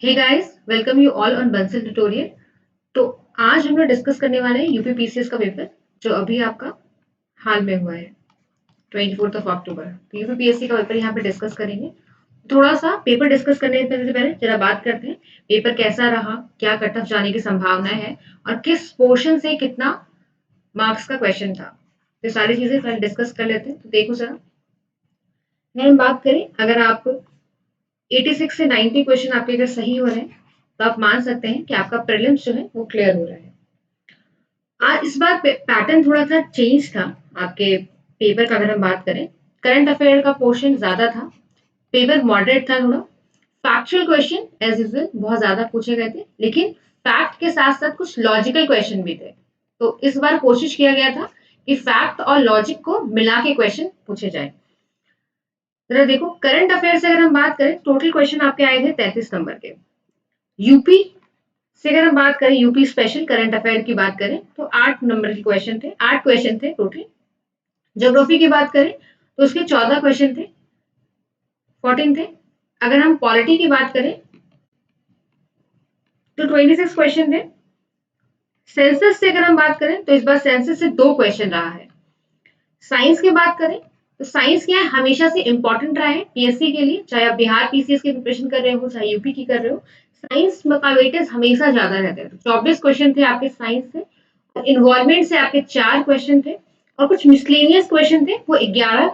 Hey guys, welcome you all on Bansal tutorial. तो आज हम लोग डिस्कस करने वाले हैं यूपी पीसीएस का पेपर जो अभी आपका हाल में हुआ है 24 अक्टूबर। तो यूपी पीएससी का पेपर यहाँ पे डिस्कस करेंगे। थोड़ा सा पेपर डिस्कस करने से पहले जरा बात करते हैं पेपर कैसा रहा, क्या कट ऑफ जाने की संभावना है और किस पोर्शन से कितना मार्क्स का क्वेश्चन था। तो सारी चीजें पहले डिस्कस कर लेते हैं। तो देखो जरा, अगर हम बात करें, अगर आप 86 से 90 क्वेश्चन आपके अगर सही हो रहे हैं तो आप मान सकते हैं कि आपका प्रीलिम्स जो है वो क्लियर हो रहा है। आज इस बार पैटर्न थोड़ा सा चेंज था आपके पेपर का। अगर हम बात करें, करंट अफेयर का पोर्शन ज्यादा था, पेपर मॉडरेट था थोड़ा। फैक्चुअल क्वेश्चन एज यूजुअल बहुत ज्यादा पूछे गए थे, लेकिन फैक्ट के साथ साथ कुछ लॉजिकल क्वेश्चन भी थे। तो इस बार कोशिश किया गया था कि फैक्ट और लॉजिक को मिला के क्वेश्चन पूछे जाए। जरा देखो, करंट अफेयर से अगर हम बात करें, टोटल क्वेश्चन आपके आए थे 33 नंबर के। यूपी से अगर हम बात करें, यूपी स्पेशल करंट अफेयर की बात करें तो 8 नंबर के क्वेश्चन थे, 8 क्वेश्चन थे टोटल। ज्योग्राफी की बात करें तो उसके 14 क्वेश्चन थे, 14 थे। अगर हम पॉलिटी की बात करें तो 26 क्वेश्चन थे। सेंसस से अगर हम बात करें तो इस बार सेंसस से 2 क्वेश्चन रहा है। साइंस की बात करें तो साइंस क्या है, हमेशा से इंपॉर्टेंट रहा है पीएससी के लिए, चाहे आप बिहार पीसीएस की प्रिपरेशन कर रहे हो चाहे यूपी की कर रहे हो। साइंस का वेटेज हमेशा ज्यादा रहता है। 24 क्वेश्चन थे आपके साइंस से, इन्वायरमेंट से आपके 4 क्वेश्चन थे और कुछ मिसलेनियस क्वेश्चन थे, वो 11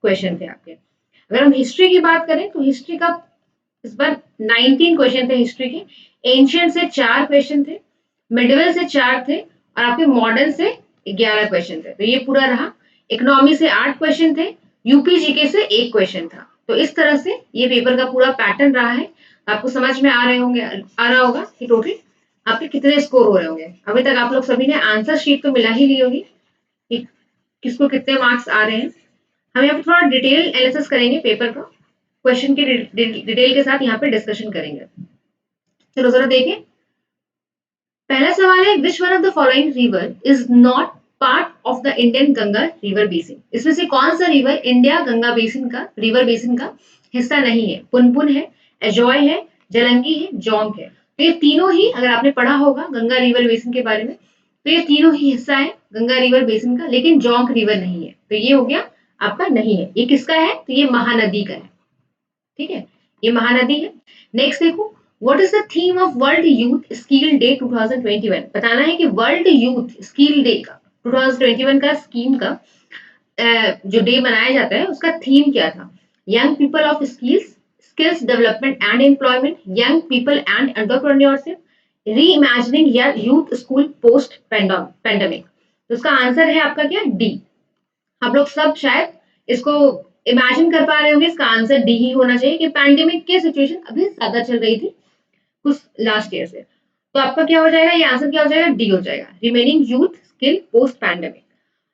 क्वेश्चन थे आपके। अगर हम हिस्ट्री की बात करें तो हिस्ट्री का इस बार 19 क्वेश्चन थे हिस्ट्री के। एंशियंट से 4 क्वेश्चन थे, मिडिवल से 4 थे और आपके मॉडर्न से 11 क्वेश्चन थे। तो ये पूरा रहा। इकोनॉमी से 8 क्वेश्चन थे, यूपी जीके से 1 क्वेश्चन था। तो इस तरह से ये पेपर का पूरा पैटर्न रहा है। आपको समझ में आ रहा होगा कि टोटल आपके कितने स्कोर हो रहे होंगे। अभी तक आप लोग सभी ने आंसर शीट तो मिला ही ली होगी कि किसको कितने मार्क्स आ रहे हैं। हम यहाँ पे थोड़ा डिटेल एनालिसिस करेंगे पेपर का, क्वेश्चन के डिटेल के साथ यहाँ पे डिस्कशन करेंगे। चलो जरा देखें, पहला सवाल है, विच one of the following river is not part of the Indian Ganga river basin. इसमें से कौन सा रिवर इंडिया गंगा बेसिन का रिवर बेसिन का हिस्सा नहीं है? पुनपुन है, एजॉय है, जलंगी है, जोंक है। तो ये तीनों ही, अगर आपने पढ़ा होगा गंगा रिवर बेसिन के बारे में, तो ये तीनों ही हिस्सा है गंगा रिवर बेसिन का, लेकिन जोंक रिवर नहीं है। तो ये हो गया आपका नहीं है। ये किसका है? तो ये महानदी का है। ठीक है, ये महानदी है। नेक्स्ट देखो, what is the theme of world youth skill day 2021। बताना है कि वर्ल्ड यूथ स्किल डे का 2021 का स्कीम का जो डे मनाया जाता है उसका थीम क्या था? Young people of skills, skills development and employment, young people and entrepreneurship, reimagining youth school post pandemic. तो उसका आंसर है आपका क्या? डी। आप लोग सब शायद इसको इमेजिन कर पा रहे होंगे, इसका आंसर डी ही होना चाहिए कि पैंडेमिक की सिचुएशन अभी ज्यादा चल रही थी कुछ लास्ट ईयर से। तो आपका क्या हो जाएगा? ये आंसर क्या हो जाएगा? डी हो जाएगा, remaining youth skill post pandemic.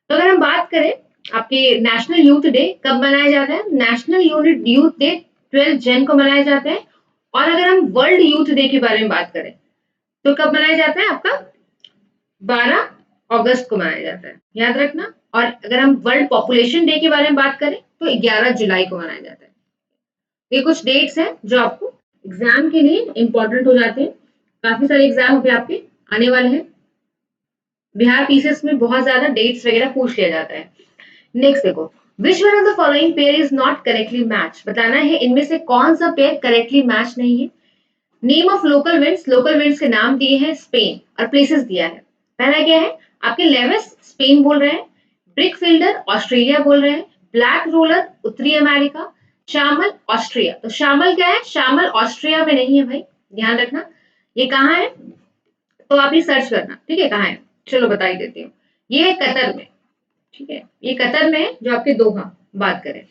तो अगर हम बात करें आपके नेशनल यूथ डे कब मनाया जाता है? नेशनल यूथ डे 12 जन को मनाया जाता है। और अगर हम वर्ल्ड यूथ डे के बारे में बात करें तो कब मनाया जाता है? आपका 12 अगस्त को मनाया जाता है, याद रखना। और अगर हम वर्ल्ड पॉपुलेशन डे के बारे में बात करें तो 11 जुलाई को मनाया जाता है। ये कुछ डेट्स हैं जो आपको एग्जाम के लिए इंपॉर्टेंट हो जाते हैं। काफी सारे एग्जाम पे आपके आने वाले हैं। बिहार पीसीएस में बहुत ज्यादा डेट्स वगैरह पूछ लिया जाता है। नेक्स्ट देखो, विच one of the following pair is not correctly match. बताना है इनमें से कौन सा पेयर करेक्टली मैच नहीं है। नेम ऑफ लोकल विंड्स के नाम दिए हैं स्पेन और प्लेसेस दिया है। पहला क्या है आपके? लेविस स्पेन बोल रहे हैं, ब्रिक फिल्डर ऑस्ट्रेलिया बोल रहे हैं, ब्लैक रोलर उत्तरी अमेरिका, शामल ऑस्ट्रिया। तो शामल क्या है? शामल ऑस्ट्रिया में नहीं है भाई, ध्यान रखना। ये कहाँ है? तो आप ये सर्च करना, ठीक है, कहाँ है। चलो बता ही देती हूँ, ये है कतर में। ठीक है, ये कतर में है जो आपके दोहा बात करें।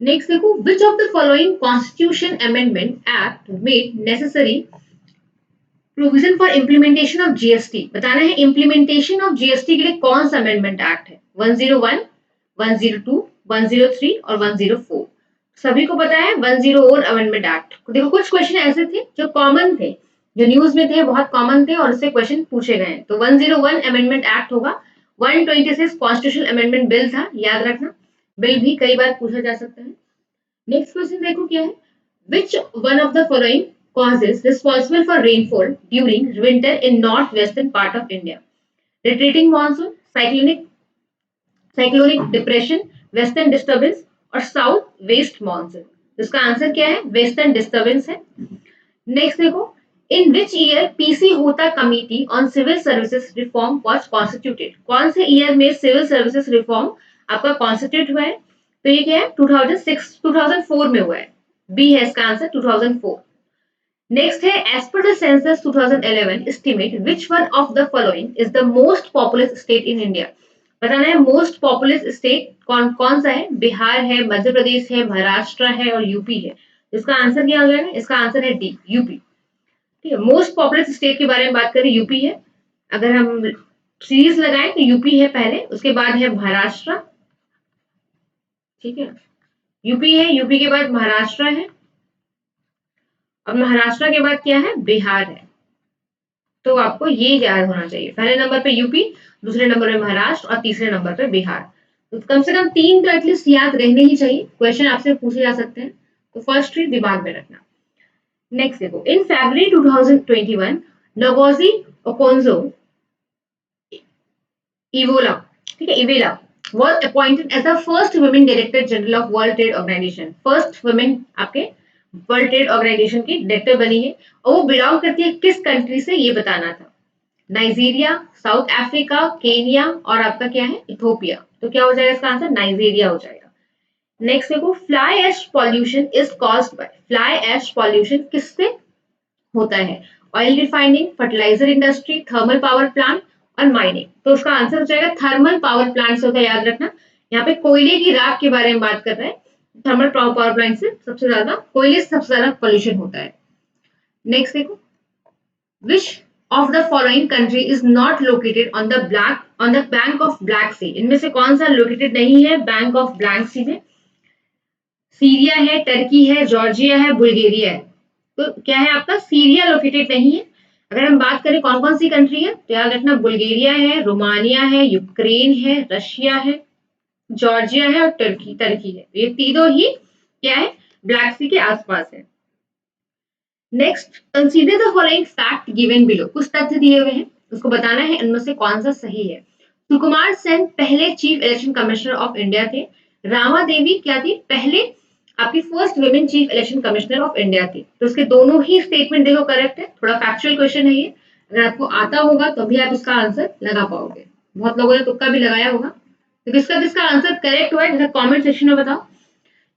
नेक्स्ट देखो, which of the following constitution amendment act made necessary provision for implementation of GST. बताना है इम्प्लीमेंटेशन ऑफ जीएसटी के लिए कौन सा अमेंडमेंट एक्ट है? 101, 102, 103 और 104। सभी को पता है 101 अमेंडमेंट एक्ट। देखो कुछ क्वेश्चन ऐसे थे जो कॉमन थे, जो न्यूज में थे, बहुत कॉमन थे और उससे क्वेश्चन पूछे गए हैं। तो 101 अमेंडमेंट एक्ट होगा। 126 कॉन्स्टिट्यूशन अमेंडमेंट बिल था, याद रखना। बिल भी कई बार पूछा जा सकता है। नेक्स्ट क्वेश्चन देखो क्या है, विच one of the following causes responsible for rainfall during winter in northwestern part of India. Retreating monsoon, cyclonic depression, western disturbance और साउथ वेस्ट मानसून। इसका आंसर क्या है? वेस्टर्न डिस्टर्बेंस है। नेक्स्ट देखो, in which year PC Hota committee on civil services reform was constituted? कौन से year में civil services reform आपका कॉन्स्टिट्यूट हुआ है? तो ये क्या है? 2004 में हुआ है। बी है इसका आंसर, 2004। नेक्स्ट है, as per the census 2011 estimate which one of the following is the most populous state in India? बताना है मोस्ट पॉपुलस स्टेट कौन कौन सा है? बिहार है, मध्य प्रदेश है, महाराष्ट्र है और यूपी है। इसका आंसर क्या हो जाएगा? इसका आंसर है डी, यूपी। ठीक है, मोस्ट पॉपुलस स्टेट के बारे में बात करें, यूपी है। अगर हम सीरीज लगाएं तो यूपी है पहले, उसके बाद है महाराष्ट्र। ठीक है, यूपी है, यूपी के बाद महाराष्ट्र है और महाराष्ट्र के बाद क्या है? बिहार है। तो आपको ये याद होना चाहिए, पहले नंबर पे यूपी, दूसरे नंबर पे महाराष्ट्र और तीसरे नंबर पे बिहार। तो कम से कम 3 तो एटलीस्ट याद रहने ही चाहिए, क्वेश्चन आपसे पूछे जा सकते हैं। तो फर्स्ट ट्री दिमाग में रखना। नेक्स्ट देखो, इन फरवरी 2021 नगोजी ओकोंजो इवोला, ठीक है, Iweala was appointed as the first women director general of World Trade Organization। First women आपके वर्ल्ड ट्रेड ऑर्गेनाइजेशन की डायरेक्टर बनी है और वो बिलोंग करती है किस कंट्री से, ये बताना था। नाइजीरिया, साउथ अफ्रीका, केनिया और आपका क्या है? इथोपिया। तो क्या हो जाएगा इसका आंसर? नाइजीरिया हो जाएगा। नेक्स्ट देखो, fly ash pollution is caused by, fly ash pollution किससे होता है? Oil refining, fertiliser industry, thermal power plant और माइनिंग। तो उसका आंसर हो जाएगा थर्मल पावर प्लांट से होता है, याद रखना। यहाँ पे कोयले की राख के बारे में बात कर रहे हैं। थर्मल पावर प्लांट से सबसे ज्यादा, कोयले से सबसे ज्यादा पोल्यूशन होता है। नेक्स्ट देखो, which of the following country is not located on the bank of Black Sea? इनमें से कौन सा लोकेटेड नहीं है बैंक ऑफ ब्लैक सी में? सीरिया है, टर्की है, जॉर्जिया है, बुल्गारिया है। तो क्या है आपका? सीरिया लोकेटेड नहीं है। अगर हम बात करें कौन कौन सी कंट्री है, तो याद रखना बुल्गारिया है, रोमानिया है, यूक्रेन है, रशिया है, जॉर्जिया है और टर्की है। ये तीनों ही क्या है? ब्लैक सी के आसपास है। Next, consider the following fact given below. कुछ तथ्य दिए हुए हैं, उसको बताना है इनमें से कौन सा सही है। सुकुमार सेन पहले chief election commissioner of India थे। रामा देवी क्या थी? पहले आपकी first women chief election commissioner of India थी। तो इसके दोनों ही स्टेटमेंट देखो करेक्ट है। थोड़ा फैक्चुअल क्वेश्चन है ये, अगर आपको आता होगा तो भी आप इसका आंसर लगा पाओगे। बहुत लोगों ने तुक्का भी लगाया होगा। तो किसका आंसर करेक्ट हुआ है, कॉमेंट सेक्शन में बताओ।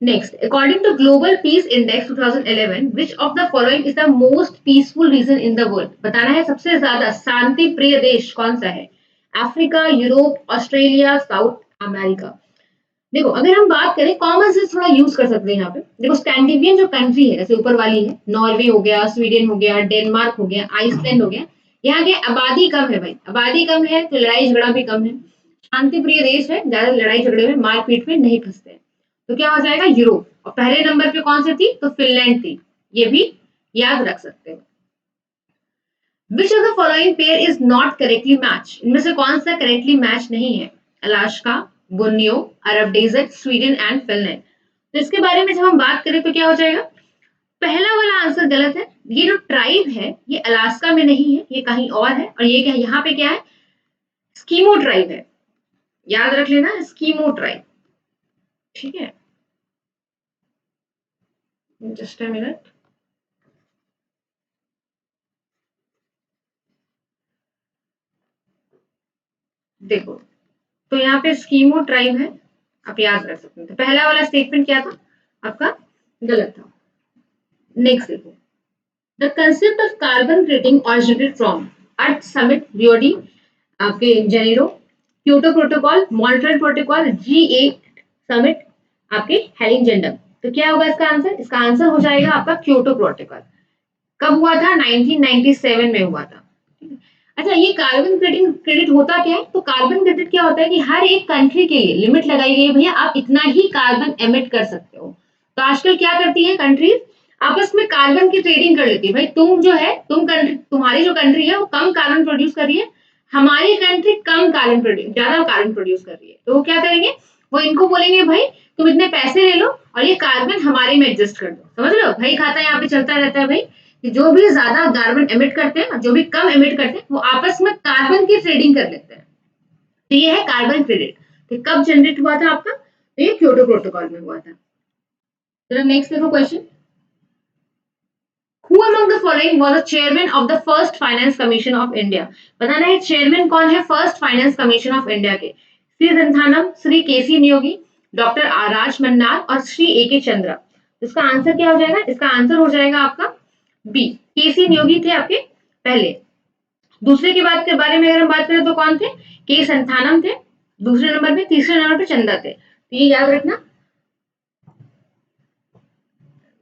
Next, according to Global Peace Index 2011, which of the following is the most peaceful region in the world? बताना है सबसे ज्यादा शांति प्रिय देश कौन सा है? Africa, Europe, Australia, south America. देखो अगर हम बात करें, कॉमन सेंस थोड़ा यूज कर सकते हैं यहाँ पे। देखो स्कैंडिनेवियन जो कंट्री है, जैसे ऊपर वाली है, नॉर्वे हो गया, स्वीडन हो गया, डेनमार्क हो गया, आइसलैंड हो गया, यहाँ की आबादी कम है भाई, आबादी कम है तो लड़ाई झगड़ा भी कम है, शांति प्रिय देश है, ज्यादा लड़ाई झगड़े में मारपीट में नहीं फंसते हैं। तो क्या हो जाएगा? यूरोप। और पहले नंबर पे कौन सी थी? तो फिनलैंड थी। ये भी याद रख सकते हो। Which of the following pair is not correctly match? इनमें से कौन सा करेक्टली मैच नहीं है? Alaska, Borneo, Arab desert, Sweden and Finland. तो इसके बारे में जब हम बात करें तो क्या हो जाएगा? पहला वाला आंसर गलत है। ये जो ट्राइब है ये अलास्का में नहीं है, ये कहीं और है। और ये क्या है? यहाँ पे क्या है? स्कीमो ट्राइब है, याद रख लेना, स्कीमो ट्राइब। ठीक है, जस्ट अ मिनट। देखो तो यहाँ पे स्कीमो ट्राइब है, आप याद रख सकते हैं। तो पहला वाला स्टेटमेंट क्या था आपका? गलत था। नेक्स्ट देखो, the concept of carbon credit originated from earth summit Rio de आपके Janeiro, Kyoto protocol, Montreal protocol, G8 summit आपके हेलिंगजेंडम। तो क्या होगा इसका आंसर? इसका आंसर हो जाएगा आपका क्योटो प्रोटोकॉल। कब हुआ था? 1997 में हुआ था। अच्छा, ये कार्बन क्रेडिट होता क्या है? तो कार्बन क्रेडिट क्या होता है कि हर एक कंट्री के लिए लिमिट लगाई गई है, भैया आप इतना ही कार्बन एमिट कर सकते हो। तो आजकल क्या करती है कंट्रीज? आपस में कार्बन की ट्रेडिंग कर लेती है। भाई तुम जो है, तुम्हारी जो कंट्री है वो कम कार्बन प्रोड्यूस कर रही है, हमारी कंट्री ज्यादा कार्बन प्रोड्यूस कर रही है। तो वो क्या करेंगे? वो इनको बोलेंगे भाई तुम इतने पैसे ले लो और ये कार्बन हमारे में एडजस्ट कर दो। समझ लो, भाई खाता यहाँ पे चलता रहता है भाई। कि जो भी ज्यादा कार्बन एमिट करते हैं, जो भी कम एमिट करते हैं, वो आपस में कार्बन की ट्रेडिंग कर लेते हैं। तो ये है कार्बन क्रेडिट। तो कब जनरेट हुआ था आपका? तो ये क्योटो प्रोटोकॉल में हुआ था। चलो नेक्स्ट देखो question. Who among the following was the chairman of the first finance commission of India? बताना है चेयरमैन कौन है first finance commission of India के। श्री रंथानम, श्री केसी नियोगी, डॉक्टर राज मन्नार और श्री ए के चंद्रा। इसका आंसर क्या हो जाएगा? इसका आंसर हो जाएगा आपका बी, केसी नियोगी थे आपके पहले। दूसरे की बात के बारे में अगर हम बात करें तो कौन थे? के संथानम थे दूसरे नंबर पे, तीसरे नंबर पे चंद्रा थे। तो ये याद रखना।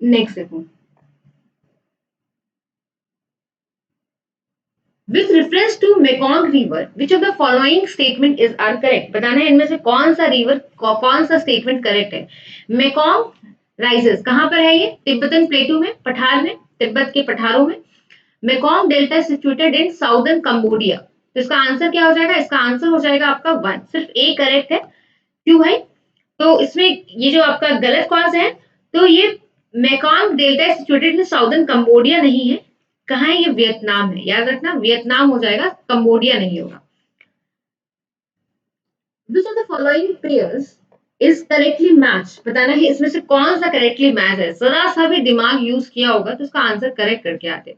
नेक्स्ट देखो, with reference to Mekong River, which of the following statement is are correct? बताना है इनमें से कौन सा रिवर, कौन सा स्टेटमेंट करेक्ट है। मेकॉन्ग राइजेस कहां पर है? ये तिब्बतन प्लेटू में, पठार में, तिब्बत के पठारों में। Mekong delta situated in southern Cambodia. तो इसका आंसर क्या हो जाएगा? इसका आंसर हो जाएगा आपका 1। सिर्फ ए करेक्ट है। क्यों भाई? तो इसमें ये जो आपका गलत कौन सा है? तो ये Mekong delta situated in southern Cambodia नहीं है। कहाँ है? ये वियतनाम है। याद रखना, वियतनाम हो जाएगा, कंबोडिया नहीं होगा। Which of the following pairs is correctly matched? बताना है इसमें से कौन सा करेक्टली मैच है। जरा सा भी दिमाग यूज किया होगा तो इसका आंसर करेक्ट करके आते।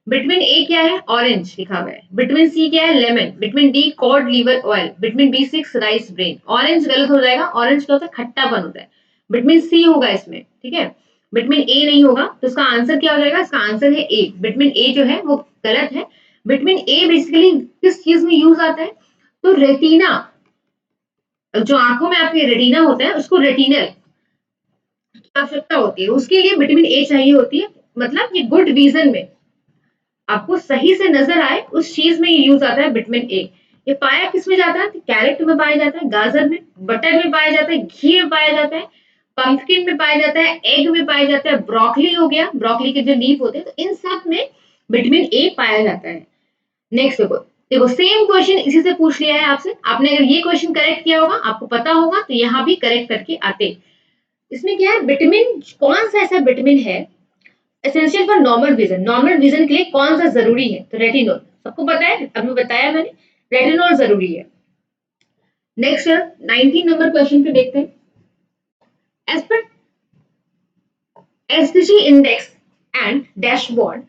बिटवीन ए क्या है? ऑरेंज लिखा हुआ है। बिटवीन सी क्या है? Lemon. Between D cod liver oil. Between B6 rice bran. Orange गलत हो जाएगा। ऑरेंज क्या होता है? खट्टापन होता है। बिटवीन सी होगा इसमें, ठीक है। बिटवीन ए नहीं होगा। तो इसका आंसर क्या हो जाएगा? इसका आंसर है ए। बिटवीन ए जो है वो गलत है। बिटवीन ए बेसिकली किस चीज में यूज आता है? तो रेटिना, जो आंखों में आपके रेटिना होता है उसको रेटिनल की आवश्यकता होती है, उसके लिए विटामिन ए चाहिए होती है। मतलब ये गुड विजन में आपको सही से नजर आए उस चीज में ये यूज आता है विटामिन ए। ये पाया किस में जाता है? तो कैरेट में पाया जाता है, गाजर में, बटर में पाया जाता है, घी में पाया जाता है, पंपकिन में पाया जाता है, एग में पाया जाता है, ब्रोकली हो गया, ब्रोकली के जो लीफ होते हैं, तो इन सब में विटामिन ए पाया जाता है। नेक्स्ट देखो, देखो सेम क्वेश्चन इसी से पूछ लिया है आपसे। आपने अगर ये क्वेश्चन करेक्ट किया होगा, आपको पता होगा, तो यहाँ भी करेक्ट करके आते। इसमें क्या है? विटामिन, कौन सा ऐसा विटामिन है essential for normal vision? Normal vision के लिए कौन सा जरूरी है? तो रेटिनोल। सबको पता है, अभी बताया मैंने, रेटिनोल जरूरी है। नेक्स्ट 19 नंबर क्वेश्चन पे देखते हैं। As per SDG index and dashboard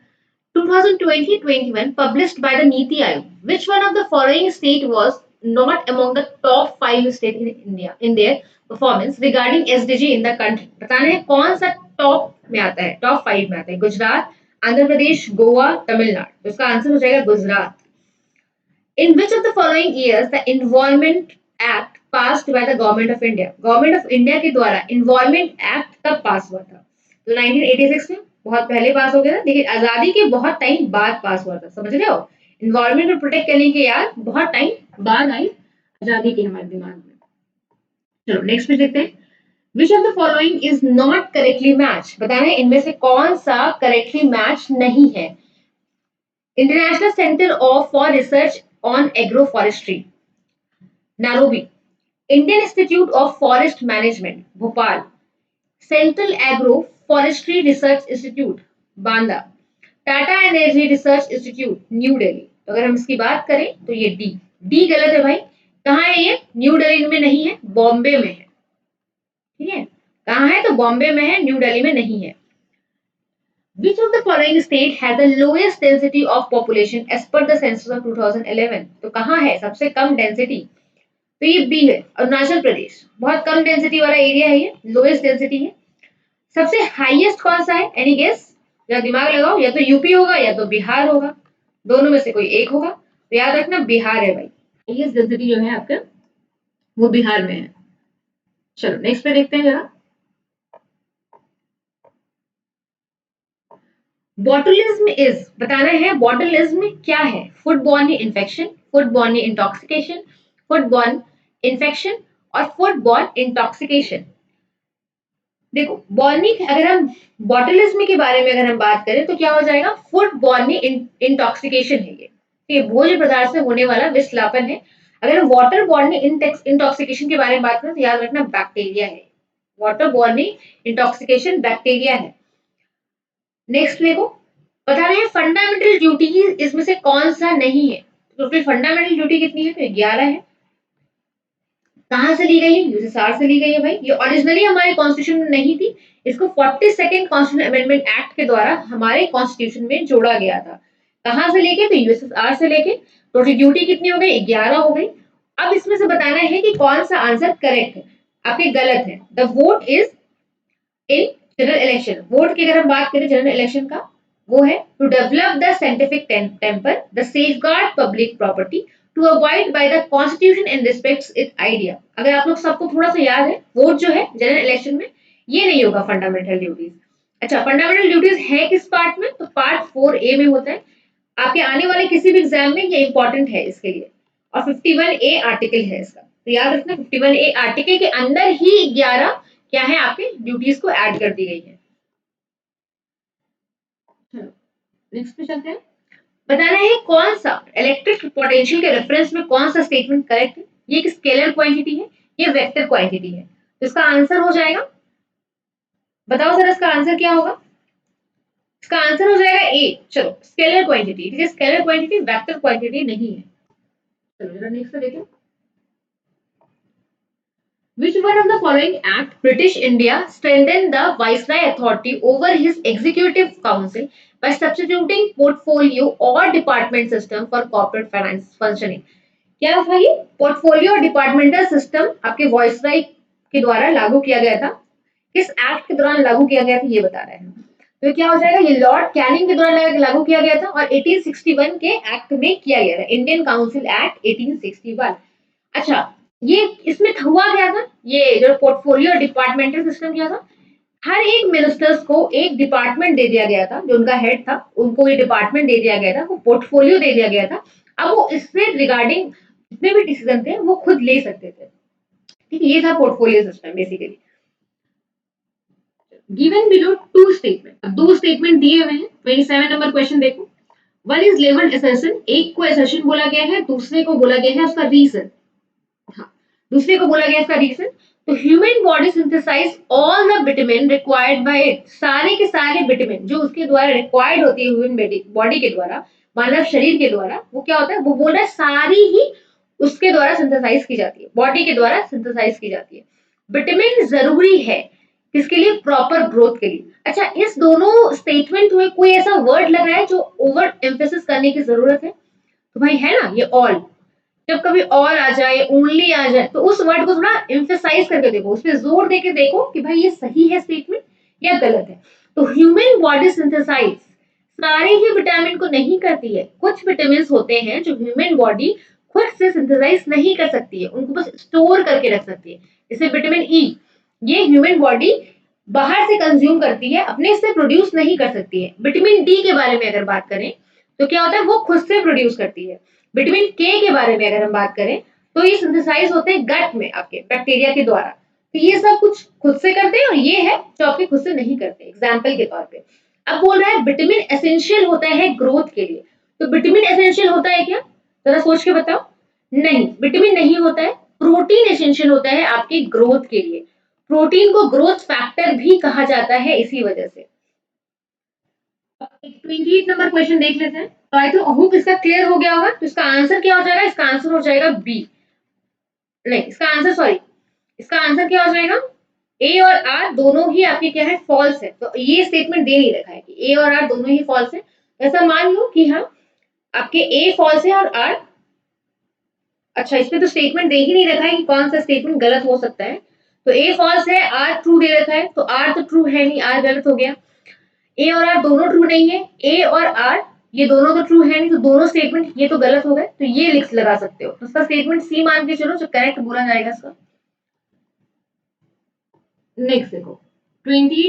2020-21 published by the Niti Aayog, which one of the following state was not among the top 5 state in India in their performance regarding SDG in the country? बताना है कौन सा top में आता है, top 5 में आता है। गुजरात, आंध्र प्रदेश, गोवा, तमिलनाडु। तो इसका आंसर हो जाएगा Gujarat. In which of the following years the Environment Act passed by the Government of India? Government of India के द्वारा इन्वॉल्वमेंट एक्ट कब पास हुआ था? तो 1986 में, बहुत पहले पास हो गया था, लेकिन आजादी के बहुत टाइम बाद पास हुआ था। समझ रहे हो? इन्वायरमेंट को प्रोटेक्ट करने के यार बहुत टाइम बाद आई आजादी के हमारे दिमाग में। चलो नेक्स्ट पे देखते हैं। Which of the following is not correctly matched? बताना है इनमें से कौन सा करेक्टली मैच नहीं है। International centre of for research on agro forestry, Nairobi. Indian institute of forest management, Bhopal. Central agro forestry research institute, Banda. Tata energy research institute, new Delhi. तो अगर हम इसकी बात करें तो ये डी, डी गलत है भाई। कहाँ है ये? न्यू दिल्ली में नहीं है, बॉम्बे में है। ठीक है, कहाँ है? तो बॉम्बे में है, न्यू दिल्ली में नहीं है। Which of the following state has the lowest density of population as per the census of 2011? तो कहाँ है सबसे कम डेंसिटी? तो ये बी है, अरुणाचल प्रदेश। बहुत कम डेंसिटी वाला एरिया है ये, लोएस्ट डेंसिटी है। सबसे हाईएस्ट कौन सा है? Any guess? या दिमाग लगाओ, या तो यूपी होगा या तो बिहार होगा, दोनों में से कोई एक होगा। तो याद रखना बिहार है भाई, हाईएस्ट डेंसिटी जो है आपका वो बिहार में है। चलो नेक्स्ट पे देखते हैं जरा। बॉटुलिज्म इज, बताना है बॉटुलिज्म क्या है। Food borne infection, food borne intoxication, food borne infection और फूड बॉर्न इंटॉक्सिकेशन। देखो बॉर्नी, अगर हम बॉटुलिज्म के बारे में अगर हम बात करें तो क्या हो जाएगा? फूड बॉर्न इंटॉक्सिकेशन है ये भोज्य पदार्थ से होने वाला विषलापन है। अगर हम वाटर बॉर्न इंटॉक्सिकेशन के बारे में बात करें तो याद रखना बैक्टीरिया है। वाटर बॉर्न इंटॉक्सिकेशन बैक्टीरिया है। नेक्स्ट देखो, बता रहे हैं फंडामेंटल ड्यूटी इसमें से कौन सा नहीं है। टोटल फंडामेंटल ड्यूटी कितनी है, तो 11 है। कहां से ली गई है, यूएसएसआर से ली गई है भाई। ये ओरिजिनली हमारे कॉन्स्टिट्यूशन में नहीं थी, इसको 42nd कॉन्स्टिट्यूशन अमेंडमेंट एक्ट के द्वारा हमारे कॉन्स्टिट्यूशन में जोड़ा गया था। कहां से लेके, तो यूएसएसआर से लेके। टोटल ड्यूटी कितनी हो गई, 11 हो गई। अब इसमें से बताना है कि कौन सा आंसर करेक्ट है, आपके गलत है। The vote is in general election. Vote की अगर हम बात करें जनरल इलेक्शन का, वो है to develop the scientific temper, the safeguard public property, to avoid by the constitution and respects it idea. अगर आप लोग सबको थोड़ा सा याद है, वोट जो है जनरल इलेक्शन में, ये नहीं होगा फंडामेंटल ड्यूटीज। अच्छा, फंडामेंटल ड्यूटीज है किस पार्ट में, तो पार्ट 4A में होता है। आपके आने वाले किसी भी एग्जाम में ये इंपॉर्टेंट है इसके लिए, और 51A आर्टिकल है इसका, तो याद रखना 51A आर्टिकल के अंदर ही 11 क्या है आपके ड्यूटीज को ऐड कर दी गई है। नेक्स्ट पे चलते हैं। बताना है कौन सा इलेक्ट्रिक पोटेंशियल के रेफरेंस में कौन सा स्टेटमेंट करेक्ट है। ये एक स्केलर क्वांटिटी है, ये वेक्टर क्वांटिटी है, तो इसका आंसर हो जाएगा, बताओ सर इसका आंसर क्या होगा। इसका आंसर हो जाएगा ए। चलो, स्केलर क्वांटिटी, ठीक है, स्केलर क्वांटिटी वेक्टर क्वांटिटी नहीं है। चलो जरा नेक्स्ट देखो। Which one of the following act British India strengthened the Viceroy authority over his executive council by substituting portfolio or department system for corporate finance functioning? क्या था ये, portfolio और departmental system आपके वॉइसराय के द्वारा लागू किया गया था। किस एक्ट के दौरान लागू किया गया था, ये बता रहे हैं। तो क्या हो जाएगा, ये लॉर्ड कैनिंग के द्वारा लागू किया गया था और 1861 के एक्ट में किया गया था, इंडियन काउंसिल एक्ट 1861। अच्छा, ये इसमें हुआ क्या था, ये जो पोर्टफोलियो डिपार्टमेंटल सिस्टम क्या था, हर एक मिनिस्टर्स को एक डिपार्टमेंट दे दिया गया था, जो उनका हेड था उनको ये डिपार्टमेंट दे दिया गया था, वो पोर्टफोलियो दे दिया गया था। अब वो इससे रिगार्डिंग जितने भी डिसीजन थे वो खुद ले सकते थे, ठीक है, ये था portfolio system basically. Given below two statement, अब दो स्टेटमेंट दिए हुए हैं। 27 नंबर क्वेश्चन देखो। वन इज लेवल असर्शन, एक को असर्शन बोला गया है, दूसरे को बोला गया है उसका रीजन। हाँ, दूसरे को बोला गया इसका रीजन। तो human body synthesise all the vitamin required by it, सारे के सारे विटामिन जो उसके द्वारा रिक्वायर्ड होती है ह्यूमन बॉडी के द्वारा, मानव शरीर के द्वारा, वो क्या होता है, वो बोल रहा है सारी ही उसके द्वारा सिंथेसाइज की जाती है, बॉडी के द्वारा सिंथेसाइज की जाती है। विटामिन जरूरी है किसके लिए, प्रॉपर ग्रोथ के लिए। अच्छा, इस दोनों स्टेटमेंट में कोई ऐसा वर्ड लग रहा है जो ओवर एम्फेसिस करने की जरूरत है, तो भाई है ना, ये ऑल। जब कभी ऑल आ जाए, ओनली आ जाए, तो उस वर्ड को थोड़ा एम्फेसाइज करके देखो, उस पर जोर देके देखो कि भाई ये सही है स्टेटमेंट या गलत है। तो ह्यूमन बॉडी सिंथेसाइज सारे ही विटामिन को नहीं करती है, कुछ विटामिन होते हैं जो ह्यूमन बॉडी खुद से सिंथेसाइज नहीं कर सकती है, उनको बस स्टोर करके रख सकती है। जैसे विटामिन ई, ये ह्यूमन बॉडी बाहर से कंज्यूम करती है, अपने से प्रोड्यूस नहीं कर सकती है। विटामिन डी के बारे में अगर बात करें तो क्या होता है, वो खुद से प्रोड्यूस करती है। विटामिन के बारे में अगर हम बात करें तो ये सिंथेसाइज होते हैं गट में आपके बैक्टीरिया के द्वारा, तो ये सब कुछ खुद से करते हैं, और ये है जो आपके खुद से नहीं करते, एग्जाम्पल के तौर पे। अब बोल रहा है विटामिन एसेंशियल होता है ग्रोथ के लिए, तो विटामिन एसेंशियल होता है क्या, जरा सोच के बताओ। नहीं, विटामिन नहीं होता है। प्रोटीन एसेंशियल होता है आपके ग्रोथ के लिए, प्रोटीन को ग्रोथ फैक्टर भी कहा जाता है इसी वजह से। 28 नंबर क्वेश्चन देख लेते हैं। तो आई तो होप इसका क्लियर हो गया होगा। तो इसका आंसर क्या हो जाएगा, इसका आंसर हो जाएगा बी। नहीं, इसका आंसर सॉरी, इसका आंसर क्या हो जाएगा, ए और आर दोनों ही आपके क्या है, फॉल्स है। तो ये स्टेटमेंट दे नहीं रखा है कि ए और आर दोनों ही फॉल्स है। ऐसा मान लो कि हाँ आपके ए फॉल्स है और आर, अच्छा इसमें तो स्टेटमेंट दे ही नहीं रखा है कि कौन सा स्टेटमेंट गलत हो सकता है। तो ए फॉल्स है, आर ट्रू दे रखा है, तो आर तो ट्रू है नहीं, आर गलत हो गया। ए और आर दोनों ट्रू नहीं है, ए और आर ये दोनों तो ट्रू है नहीं, तो दोनों स्टेटमेंट ये तो गलत हो गए, तो ये लिख लगा सकते हो। तो इसका स्टेटमेंट सी मान के चलो, जो करेक्ट बोला जाएगा इसका। नेक्स्ट देखो 20,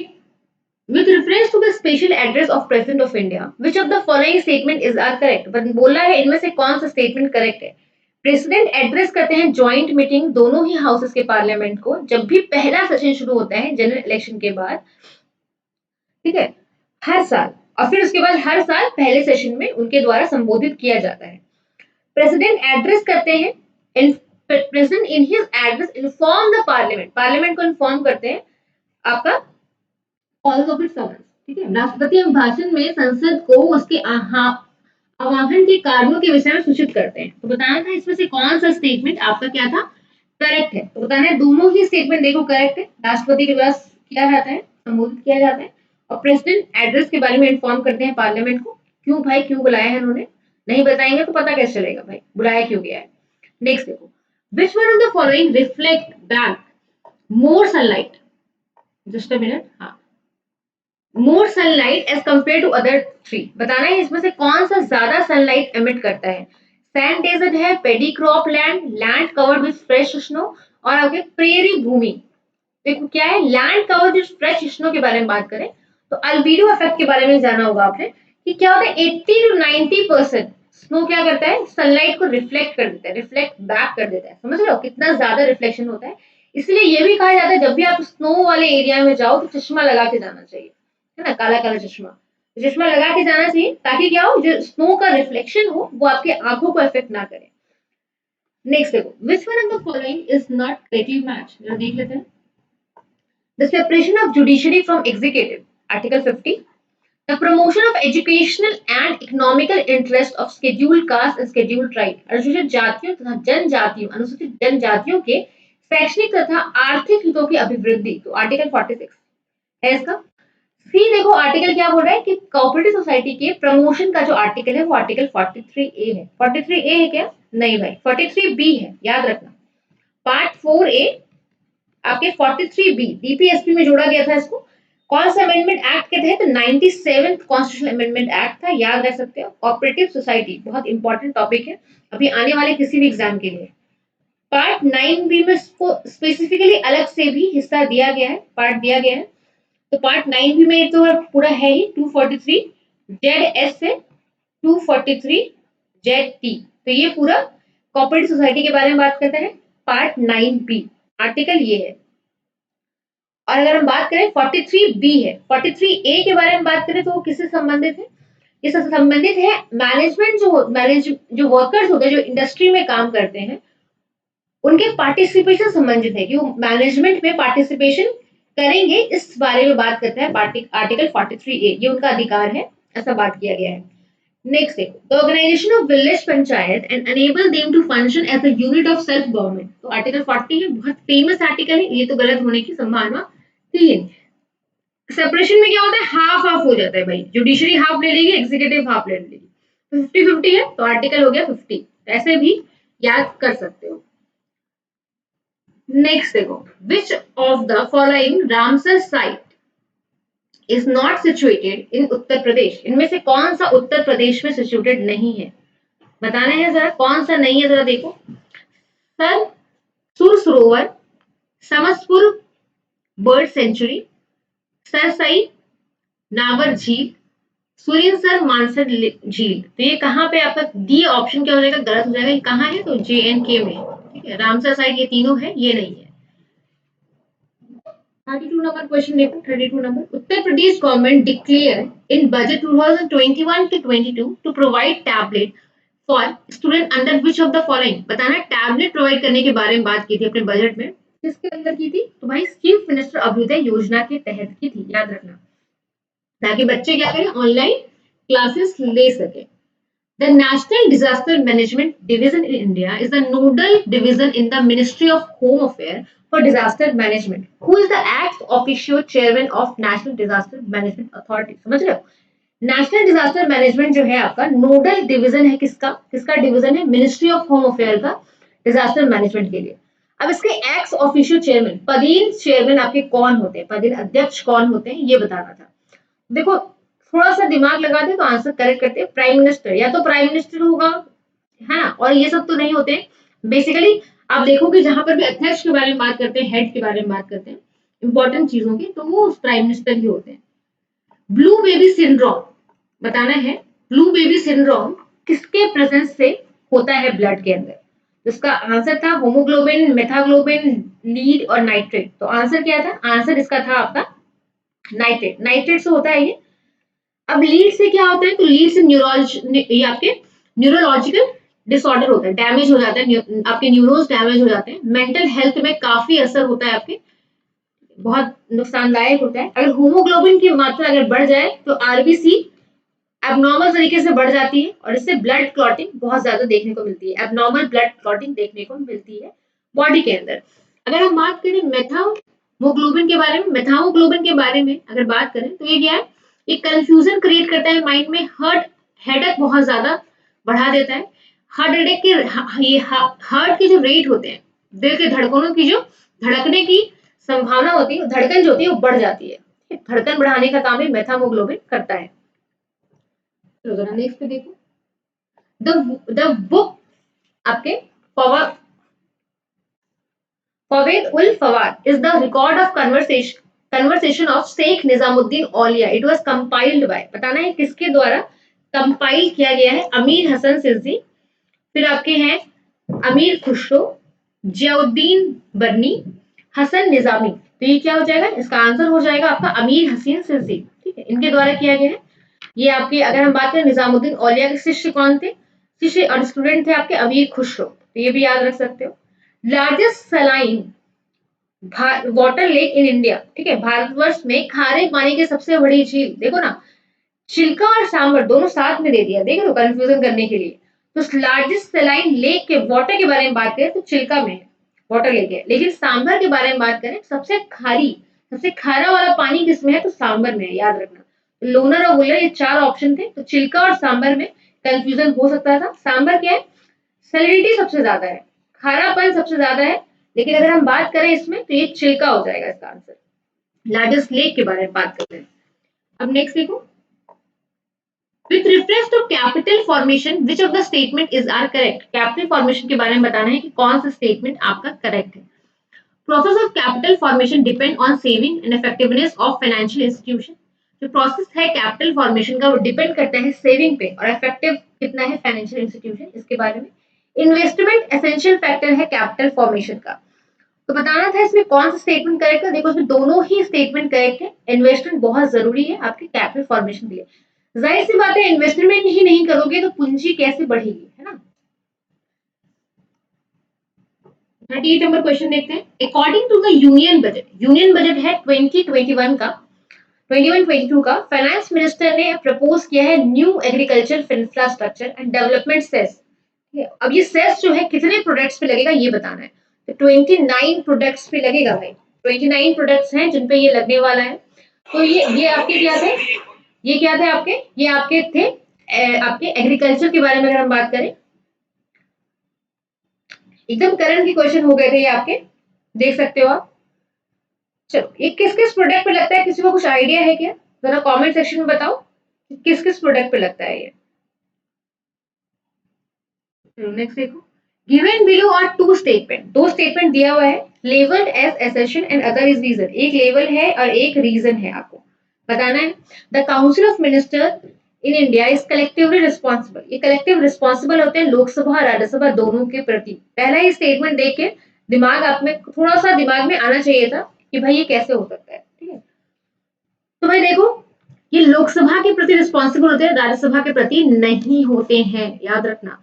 with reference to the special address of president of India, which of the following statement is are correct? But बोला है इनमें से कौन सा स्टेटमेंट करेक्ट है। प्रेसिडेंट एड्रेस करते हैं जॉइंट मीटिंग दोनों ही हाउसेस के पार्लियामेंट को, जब भी पहला सेशन शुरू होता है जनरल इलेक्शन के बाद, ठीक है, हर साल, और फिर उसके बाद हर साल पहले सेशन में उनके द्वारा संबोधित किया जाता है। प्रेसिडेंट एड्रेस करते हैं, president in his address inform the parliament, parliament को इन्फॉर्म करते हैं आपका कॉल्स ऑफ इट्स समन्स, ठीक है। राष्ट्रपति अभिभाषण में संसद को उसके आह्वान के कारणों के विषय में सूचित करते हैं। तो बताना था इसमें से कौन सा स्टेटमेंट आपका क्या था, करेक्ट है। तो बताना है दोनों ही स्टेटमेंट देखो करेक्ट है। राष्ट्रपति के द्वारा किया जाता है, संबोधित किया जाता है, और प्रेसिडेंट एड्रेस के बारे में इन्फॉर्म करते हैं पार्लियामेंट को। क्यों भाई, क्यों बुलाया है उन्होंने, नहीं बताएंगे तो पता कैसे चलेगा भाई बुलाया क्यों गया है। नेक्स्ट देखो, which one of the following reflect back more sunlight, just a minute, हाँ, more sunlight as compared to other three, बताना है इसमें से कौन सा ज्यादा सनलाइट एमिट करता है। सैंड डेजर्ट है, paddy crop land, land covered with fresh snow, और आगे प्रेरी भूमि। देखो क्या है, land covered with fresh snow के बारे में बात करें तो अल्बीडो इफेक्ट के बारे में जाना होगा आपने कि क्या होता है, 80 to 90% स्नो क्या करता है, सनलाइट को रिफ्लेक्ट कर देता है, रिफ्लेक्ट बैक कर देता है। समझ रहे हो कितना ज्यादा रिफ्लेक्शन होता है। इसलिए ये भी कहा जाता है जब भी आप स्नो वाले एरिया में जाओ तो चश्मा लगा के जाना चाहिए, है ना, काला काला चश्मा, चश्मा लगा के जाना चाहिए ताकि क्या हो, जो स्नो का रिफ्लेक्शन हो वो आपके आंखों को इफेक्ट ना करे। नेक्स्ट देखो, which one of the following is not correctly matched, जरा देख लेते हैं। The separation of judiciary from executive, Article 50. The promotion of educational and economical interest of scheduled caste and scheduled tribe, अनुसूचित जातियों तथा जनजातियों, अनुसूचित जनजातियों के शैक्षणिक तथा आर्थिक हितों की अभिवृद्धि, तो आर्टिकल 46 है इसका। सी देखो आर्टिकल क्या बोल रहा है कि कोऑपरेटिव सोसाइटी के प्रमोशन का जो आर्टिकल है वो आर्टिकल 43A है। 43A है क्या, नहीं भाई 43B है, याद रखना। पार्ट 4A आपके 43B डीपीएसपी में जोड़ा गया था इसको। कौन सा अमेंडमेंट एक्ट के तहत, 97th कॉन्स्टिट्यूशनल अमेंडमेंट एक्ट था, याद रख सकते हो। कोऑपरेटिव सोसाइटी बहुत इंपॉर्टेंट टॉपिक है अभी आने वाले किसी भी एग्जाम के लिए। पार्ट 9B में इसको स्पेसिफिकली अलग से भी हिस्सा दिया गया है, पार्ट दिया गया है। तो पार्ट 9B में तो पूरा है ही 243 ZS से 243 ZT, तो ये पूरा कोऑपरेटिव सोसाइटी के बारे में बात करता है। पार्ट 9B आर्टिकल ये है। और अगर हम बात करें 43B है, 43A के बारे में बात करें तो वो किससे संबंधित है, इससे संबंधित है मैनेजमेंट, जो वर्कर्स होते हैं जो इंडस्ट्री में काम करते हैं उनके पार्टिसिपेशन संबंधित है कि वो मैनेजमेंट में पार्टिसिपेशन करेंगे, इस बारे में बात करता है आर्टिकल 43A, ये उनका अधिकार है, ऐसा बात किया गया है। नेक्स्ट देखो, the organisation of village panchayat and enable them to function as a unit of self government, तो आर्टिकल 40 है, बहुत फेमस आर्टिकल है, ये तो गलत होने की संभावना 3। सेपरेशन में क्या होता है, हाफ हाफ हो जाता है भाई, जुडिशरी हाफ ले लेगी, एग्जीक्यूटिव हाफ ले लेगी, तो 50-50 है, तो आर्टिकल हो गया 50, ऐसे भी याद कर सकते हो। नेक्स्ट देखो, which of the following Ramsar site is not situated in Uttar Pradesh, इनमें से कौन सा उत्तर प्रदेश में सिचुएटेड नहीं है, बताना है जरा कौन सा नहीं है, जरा देखो। सर सुर सरोवर, समसपुर बर्ड सेंचुरी, सरसई, नावर झील, सुरिनसर मानसर झील, तो ये कहाँ पे आपका डी ऑप्शन क्या हो जाएगा, गलत हो जाएगा। ये कहाँ है, तो JNK में, ठीक है, रामसर साइट ये तीनों है, ये नहीं है। 32 नंबर क्वेश्चन देखो, 32 number, Uttar Pradesh government declare in budget 2021 to 22 to provide tablet for student under which of the following, बताना टैबलेट प्रोवाइड करने के बारे में बात की थी अपने बजट में, किसके अंदर की थी, तो भाई चीफ मिनिस्टर अभ्युदय योजना के तहत की थी, याद रखना, ताकि बच्चे क्या करें, ऑनलाइन क्लासेस ले सके। The National Disaster Management Division in India is the nodal division in the Ministry of Home Affairs for Disaster Management. Who is the ex officio chairman of National Disaster Management Authority? समझ रहे हो? National disaster management जो है आपका nodal division है, किसका किसका division है, मिनिस्ट्री ऑफ होम अफेयर का डिजास्टर मैनेजमेंट के लिए। अब इसके एक्स ऑफिशियो चेयरमैन, पदीन चेयरमैन आपके कौन होते हैं, पदीन अध्यक्ष कौन होते हैं, ये बताना था। देखो थोड़ा सा दिमाग लगा दे तो आंसर करेक्ट करते हैं। प्राइम मिनिस्टर, या तो प्राइम मिनिस्टर होगा, है ना, और ये सब तो नहीं होते हैं। बेसिकली आप देखोगे जहां पर भी अध्यक्ष के बारे में बात करते हैं, हेड के बारे में बात करते हैं इंपॉर्टेंट चीजों की, तो वो प्राइम मिनिस्टर ही होते हैं। ब्लू बेबी सिंड्रोम, बताना है ब्लू बेबी सिंड्रोम किसके प्रेजेंस से होता है ब्लड के अंदर, इसका आंसर था होमोग्लोबिन, मेथाग्लोबिन, लीड और नाइट्रेट। तो आंसर क्या था, आंसर इसका था आपका नाइट्रेट, नाइट्रेट से होता है ये। अब लीड से क्या होता है, तो लीड से ये आपके न्यूरोलॉजिकल डिसऑर्डर होता है, डैमेज हो जाता है, आपके न्यूरोन्स डैमेज हो जाते हैं, मेंटल हेल्थ में काफी असर होता है आपके, बहुत नुकसानदायक होता है। अगर हीमोग्लोबिन की मात्रा अगर बढ़ जाए तो आरबीसी एबनॉर्मल तरीके से बढ़ जाती है और इससे ब्लड क्लॉटिंग बहुत ज्यादा देखने को मिलती है। एबनॉर्मल ब्लड क्लॉटिंग देखने को मिलती है बॉडी के अंदर। अगर हम बात करें मेथामोग्लोबिन के बारे में, मेथामोग्लोबिन के बारे में अगर बात करें तो ये क्या है, ये कंफ्यूजन क्रिएट करता है माइंड में, हेडेक बहुत ज्यादा बढ़ा देता है। हार्ट अटैक के ये हार्ट के जो रेट होते हैं, दिल के धड़कनों की जो धड़कने की संभावना होती है, धड़कन जो होती है वो बढ़ जाती है। धड़कन बढ़ाने का काम ही मेथामोग्लोबिन करता है। तो जरा नेक्स्ट पे देखो, द बुक आपके Fawaid ul Fuad is the record of conversation of Sheikh Nizamuddin Auliya. It was compiled by, बताना है किसके द्वारा कंपाइल किया गया है, अमीर हसन सिद्दी, फिर आपके हैं अमीर खुसरो, जियाउद्दीन बर्नी, हसन निजामी। तो ये क्या हो जाएगा, इसका आंसर हो जाएगा आपका अमीर हसन सिद्दी। ठीक है, इनके द्वारा किया गया है। ये आपके अगर हम बात करें निजामुद्दीन औलिया के शिष्य कौन थे, शिष्य और स्टूडेंट थे आपके अमीर खुसरो, तो ये भी याद रख सकते हो। Largest saline water lake in India, ठीक है, भारतवर्ष में खारे पानी की सबसे बड़ी झील, देखो ना चिल्का और सांबर दोनों साथ में दे दिया, देखो ना कंफ्यूजन करने के लिए। तो लार्जेस्ट सलाइन लेक के वाटर के बारे में बात करें तो चिल्का में है, वाटर लेक है। लेकिन सांबर के बारे में बात करें, सबसे खारा वाला पानी किसमें है, तो सांबर में है, याद रखना। लोनर और वुलर ये चार ऑप्शन थे, तो चिल्का और सांबर में कंफ्यूजन हो सकता था। सांबर क्या है, सैलिडिटी सबसे ज्यादा है, खारापन सबसे ज्यादा है, लेकिन अगर हम बात करें इसमें तो ये चिल्का हो जाएगा इसका आंसर। लार्जेस्ट लेक के बारे में बात करते हैं। अब नेक्स्ट देखो, with reference to capital formation which of the statement is are correct. Capital formation के बारे में बताना है कि कौन सा स्टेटमेंट आपका करेक्ट है। Process of capital formation depend on saving and effectiveness of financial institution. जो प्रोसेस है कैपिटल फॉर्मेशन का वो डिपेंड करता है सेविंग पे और इफेक्टिव कितना है फाइनेंशियल इंस्टीट्यूशन, इसके बारे में। इन्वेस्टमेंट एसेंशियल फैक्टर है कैपिटल फॉर्मेशन का। तो बताना था इसमें कौन सा स्टेटमेंट करेक्ट है। देखो इसमें दोनों ही स्टेटमेंट करेक्ट है। इन्वेस्टमेंट बहुत जरूरी है आपके कैपिटल फॉर्मेशन के लिए। जाहिर सी बात है इन्वेस्टमेंट ही नहीं करोगे तो पूंजी कैसे बढ़ेगी, है ना। 38 नंबर क्वेश्चन देखते हैं। According to the union budget है 2021 का, 21-22 का, फाइनेंस मिनिस्टर ने प्रपोज किया है new agriculture infrastructure and development cess. अब ये सेस जो है कितने प्रोडक्ट्स पे लगेगा ये बताना है। तो 29 प्रोडक्ट्स पे लगेगा भाई, 29 प्रोडक्ट्स हैं जिन पे ये लगने वाला है। तो ये आपके क्या थे, ये क्या थे आपके, ये आपके थे आपके एग्रीकल्चर के बारे में अगर हम बात करें, एकदम करंट की क्वेश्चन हो गए थे ये आपके, देख सकते हो आप। चलो ये किस किस प्रोडक्ट पे लगता है, किसी को कुछ आइडिया है क्या, जरा कमेंट सेक्शन में बताओ किस किस प्रोडक्ट पे लगता है ये। नेक्स्ट देखो, given below are two statement, दो स्टेटमेंट दिया हुआ है, labelled as assertion and other is reason. एक लेबल है और एक रीजन है, आपको बताना है। The council of minister in India is collectively responsible. ये कलेक्टिव रिस्पॉन्सिबल होते हैं लोकसभा और राज्यसभा दोनों के प्रति। पहला ही स्टेटमेंट देख के दिमाग आप में थोड़ा सा दिमाग में आना चाहिए था कि भाई ये कैसे हो सकता है, ठीक है। तो भाई देखो, ये लोकसभा के प्रति रिस्पॉन्सिबल होते हैं, राज्यसभा के प्रति नहीं होते हैं, याद रखना।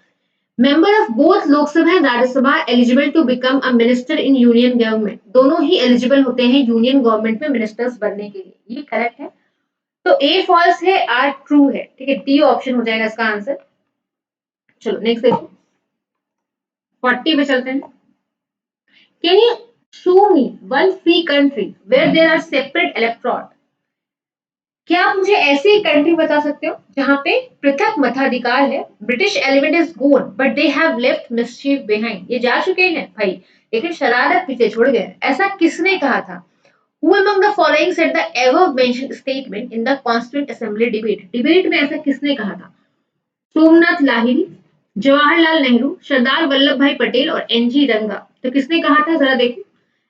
Member of both Lok Sabha and Rajya Sabha eligible to become a minister in union government. दोनों ही एलिजिबल होते हैं यूनियन गवर्नमेंट में मिनिस्टर्स बनने के लिए, ये करेक्ट है। तो ए फॉल्स है, आर ट्रू है, ठीक है, डी ऑप्शन हो जाएगा इसका आंसर। चलो नेक्स्ट देखो, 40 पे चलते हैं। Can you show me one free country where there are separate electorate. क्या आप मुझे ऐसी कंट्री बता सकते हो जहां पे पृथक मताधिकार है। British element is gone but they have left mischief behind. ये जा चुके हैं भाई, लेकिन शरारत पीछे छोड़ गए। ऐसा किसने कहा था। Who among the following said the above mentioned statement in the Constituent Assembly debate? Debate में ऐसा किसने कहा था। सोमनाथ लाहिरी, जवाहरलाल नेहरू, सरदार वल्लभ भाई पटेल और एनजी रंगा। तो किसने कहा था जरा देखो।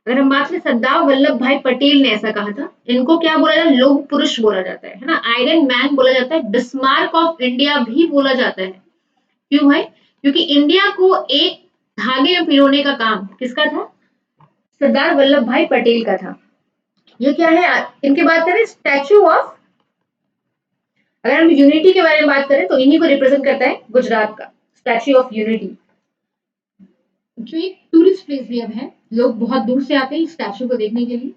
अगर हम बात करें सरदार वल्लभ भाई पटेल ने ऐसा कहा था। इनको क्या बोला जाता है, लौह पुरुष बोला जाता है ना, आयरन मैन बोला जाता है, बिस्मार्क ऑफ इंडिया भी बोला जाता है। क्यों भाई, क्योंकि इंडिया को एक धागे में पिरोने का काम किसका था, सरदार वल्लभ भाई पटेल का था। ये क्या है, इनके बात करें स्टैच्यू ऑफ, अगर हम यूनिटी के बारे में बात करें तो इन्हीं को रिप्रेजेंट करता है गुजरात का स्टैच्यू ऑफ यूनिटी, जो एक टूरिस्ट प्लेस भी अब है। लोग बहुत दूर से आते हैं इस स्टैच्यू को देखने के लिए।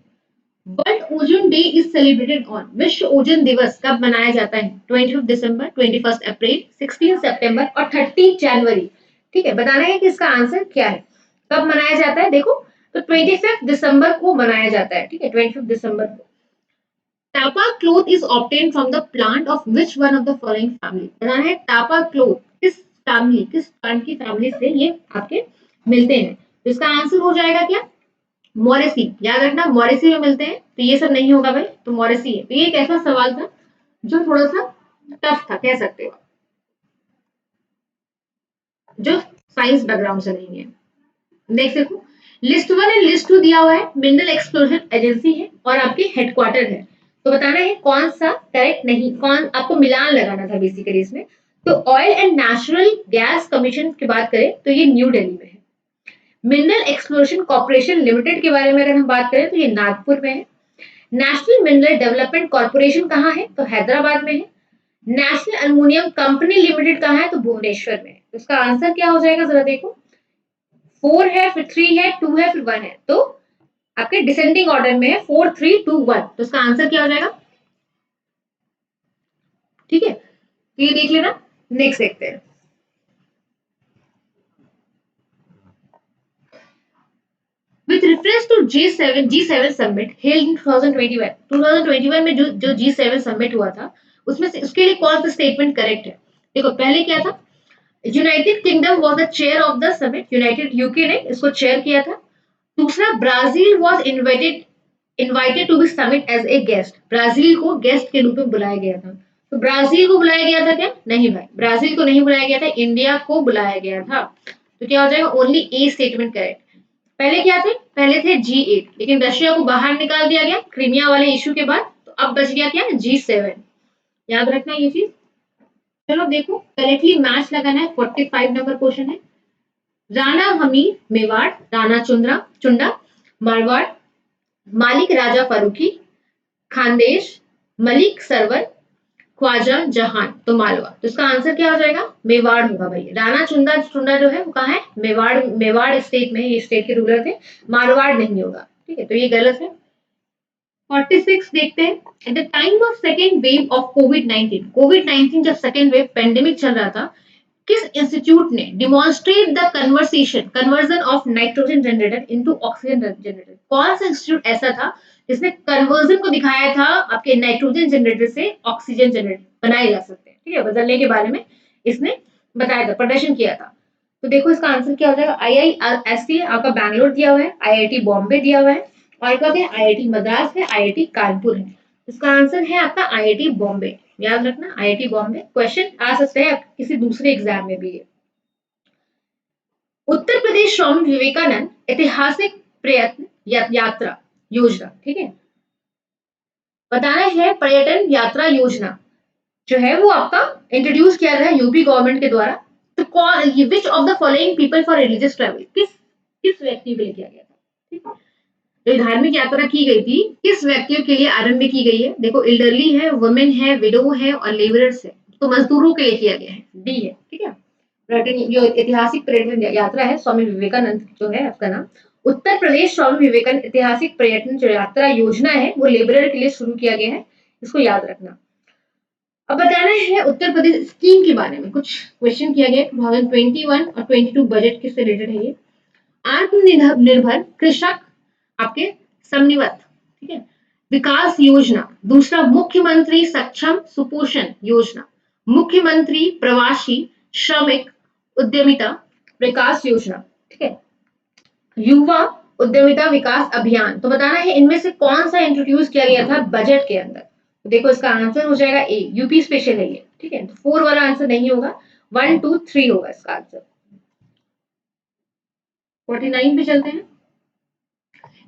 World ozone day is celebrated on, विश्व ओजोन दिवस कब मनाया जाता है? 25 दिसंबर, 21 अप्रैल, 16 सितंबर और 30 जनवरी। ठीक है, बताना है कि इसका आंसर क्या है, कब मनाया जाता है। देखो, तो 25 दिसंबर को मनाया जाता है। ठीक है, 25 दिसंबर को। Tapa cloth is obtain from the plant of which one of the following family. बताना है टापा क्लोथ किस फैमिली, किस प्लांट की फैमिली से ये आपके मिलते हैं। तो इसका आंसर हो जाएगा क्या? मॉरेसी। याद रखना, मॉरेसी में मिलते हैं, तो ये सब नहीं होगा भाई, तो मॉरेसी है। तो ये एक ऐसा सवाल था जो थोड़ा सा टफ था, कह सकते हो, जो साइंस बैकग्राउंड से नहीं है। नेक्स्ट देखो, list one and list two दिया हुआ है, मिनरल एक्सप्लोरेशन एजेंसी है और आपके हेडक्वार्टर है। तो बताना है कौन सा करेक्ट, नहीं कौन, आपको मिलान लगाना था बेसिकली इसमें। तो oil and natural gas commission की बात करें तो ये न्यू दिल्ली में है। मिनरल एक्सप्लोरेशन कॉर्पोरेशन लिमिटेड के बारे में अगर हम बात करें तो ये नागपुर में है। नेशनल मिनरल डेवलपमेंट कॉर्पोरेशन कहाँ है? तो हैदराबाद में है। नेशनल एल्युमिनियम कंपनी लिमिटेड कहाँ है? तो भुवनेश्वर में है। तो इसका आंसर क्या हो जाएगा, जरा देखो। 4 है, फिर 3 है, 2 है, फिर 1 है। तो आपके डिसेंडिंग ऑर्डर में है 4 3 2 1। तो इसका आंसर क्या हो जाएगा? ठीक है, तो ये देख लेना। नेक्स्ट देखते हैं। With reference to G7 summit held in 2021 में जो G7 summit हुआ था, उसमें से उसके लिए कौन सा स्टेटमेंट करेक्ट है? देखो, पहले क्या था, United Kingdom was the chair of the summit, United UK ने इसको चेयर किया था। दूसरा, Brazil was invited to be summit as a guest, Brazil को गेस्ट के रूप में बुलाया गया था। तो ब्राजील को बुलाया गया था क्या? नहीं भाई, ब्राजील को नहीं बुलाया गया था, इंडिया को बुलाया गया था। तो क्या हो जाएगा? ओनली ए स्टेटमेंट करेक्ट। पहले क्या थे? पहले थे G8, लेकिन रशिया को बाहर निकाल दिया गया क्रीमिया वाले इशू के बाद। तो अब बच गया क्या? G7। याद रखना ये चीज। चलो देखो, करेक्टली मैच लगाना है। 45 नंबर क्वेश्चन है। राणा हमीर मेवाड़, राणा चुंडा मारवाड़, मालिक राजा फारूकी, खानदेश, मलिक सरवर, ख्वाजा जहान तो मालवा। तो इसका आंसर क्या हो जाएगा? मेवाड़ होगा भाई। राणा चुंडा जो है वो कहाँ है? मेवाड़, मेवाड़ स्टेट में, ये स्टेट के रूलर थे। मारवाड़ नहीं होगा। ठीक है, तो ये गलत है। 46 देखते हैं। At the time of second wave of Covid 19 जब सेकेंड वेव पेंडेमिक चल रहा था, किस इंस्टीट्यूट ने demonstrate the conversion of nitrogen generator into oxygen generator? कौन सा इंस्टीट्यूट ऐसा था जिसने कन्वर्जन को दिखाया था, आपके नाइट्रोजन जनरेटर से ऑक्सीजन जनरेटर बनाए जा सकते हैं, ठीक है, बदलने के बारे में इसने बताया था, प्रदर्शन किया था। तो देखो इसका आंसर क्या हो जाएगा? IISc आपका बैंगलोर दिया हुआ है, IIT बॉम्बे दिया हुआ है, और क्या है? IIT मद्रास है, IIT कानपुर है। इसका आंसर है आपका IIT बॉम्बे। याद रखना, IIT बॉम्बे। क्वेश्चन आ सकते हैं किसी दूसरे एग्जाम में भी। उत्तर प्रदेश स्वामी विवेकानंद ऐतिहासिक प्रयत्न यात्रा योजना, ठीक है, बताना है पर्यटन यात्रा योजना जो है वो आपका इंट्रोड्यूस किया गया यूपी गवर्नमेंट के द्वारा। तो कौन, विच of the following people for religious travel, किस किस व्यक्ति के लिए किया गया था? ठीक है, जो धार्मिक यात्रा की गई थी, किस व्यक्तियों के लिए आरंभ की गई है? देखो, इल्डरली है, वुमेन है, विडो है और लेबरर्स है। तो मजदूरों के लिए किया गया है, डी है। ठीक है, पर्यटन जो ऐतिहासिक पर्यटन यात्रा है, स्वामी विवेकानंद जो है आपका नाम, उत्तर प्रदेश स्वामी विवेकानंद ऐतिहासिक पर्यटन जो यात्रा योजना है वो लेबरर के लिए शुरू किया गया है, इसको याद रखना। अब बताना है उत्तर प्रदेश स्कीम के बारे में, कुछ क्वेश्चन किया गया 2021 और 22 बजट किससे रिलेटेड है ये? आत्मनिर्भर कृषक आपके समन्वित, ठीक है, विकास योजना। दूसरा, मुख्यमंत्री सक्षम सुपोषण योजना, मुख्यमंत्री प्रवासी श्रमिक उद्यमिता विकास योजना, ठीक है, युवा उद्यमिता विकास अभियान। तो बताना है इनमें से कौन सा इंट्रोड्यूस किया गया था बजट के अंदर? तो देखो इसका आंसर हो जाएगा ए, यूपी स्पेशल है ये। ठीक है, तो 4 वाला आंसर नहीं होगा, 1 2 3 होगा इसका आंसर। 49 पे चलते हैं।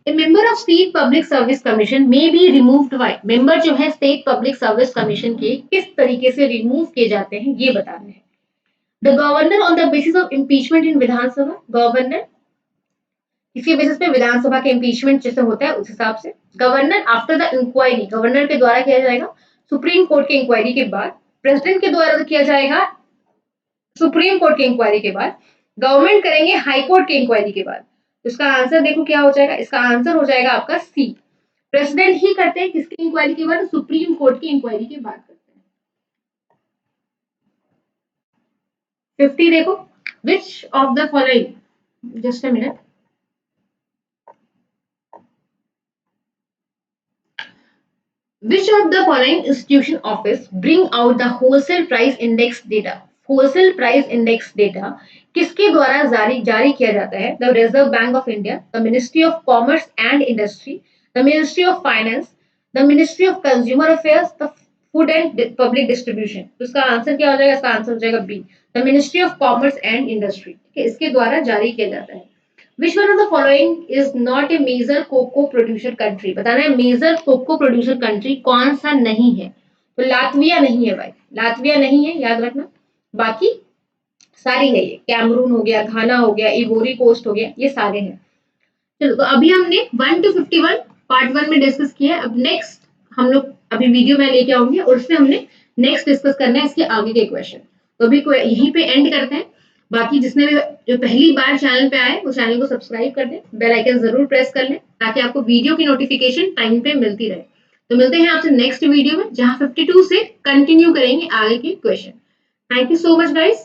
A member of State Public Service Commission may be removed by, member जो है State Public Service Commission के किस तरीके से रिमूव किए जाते हैं ये बताना है। The governor on the basis of impeachment in Vidhan Sabha, governor किसी बेसिस पे विधानसभा के इम्पीचमेंट जैसे होता है उस हिसाब से। Governor after the inquiry, governor के द्वारा किया जाएगा सुप्रीम कोर्ट के इंक्वायरी के बाद। प्रेसिडेंट के द्वारा किया जाएगा सुप्रीम कोर्ट के इंक्वायरी के बाद। गवर्नमेंट करेंगे हाई कोर्ट के इंक्वायरी के बाद। तो इसका आंसर देखो क्या हो जाएगा, इसका आंसर हो जाएगा आपका सी, प्रेसिडेंट ही करते हैं किसकी इंक्वायरी के बाद, सुप्रीम कोर्ट की इंक्वायरी के बाद करते हैं। 50 देखो, which of the following, just a minute, which of the following institution office bring out the wholesale price index data? wholesale price index data किसके द्वारा जारी जारी किया जाता है? The reserve bank of India, the Ministry of Commerce and industry, the Ministry of finance, the Ministry of consumer affairs, the food and public distribution. तो इसका answer क्या हो जाएगा? इसका आंसर हो जाएगा B, the Ministry of Commerce and Industry. इसके द्वारा जारी किया जाता है। Which one of the following is not a major cocoa producer country? बताना है मेजर कोको प्रोड्यूसर कंट्री कौन सा नहीं है। तो लातविया नहीं है भाई, लातविया नहीं है, याद रखना। बाकी सारी है, ये कैमरून हो गया, घाना हो गया, इवोरी कोस्ट हो गया, ये सारे हैं। चलो, तो अभी हमने 1 to 51 पार्ट 1 में डिस्कस किया है। अब नेक्स्ट हम लोग अभी वीडियो में लेके आऊंगी और उसमें हमने नेक्स्ट डिस्कस करना है इसके आगे के क्वेश्चन। तो अभी यहीं पे एंड करते हैं। बाकी जिसने भी जो पहली बार चैनल पे आए वो चैनल को सब्सक्राइब कर दें, बेल आइकन जरूर प्रेस कर लें ताकि आपको वीडियो की नोटिफिकेशन टाइम पे मिलती रहे। तो मिलते हैं आपसे नेक्स्ट वीडियो में जहां 52 से कंटिन्यू करेंगे आगे के question. Thank you so much guys.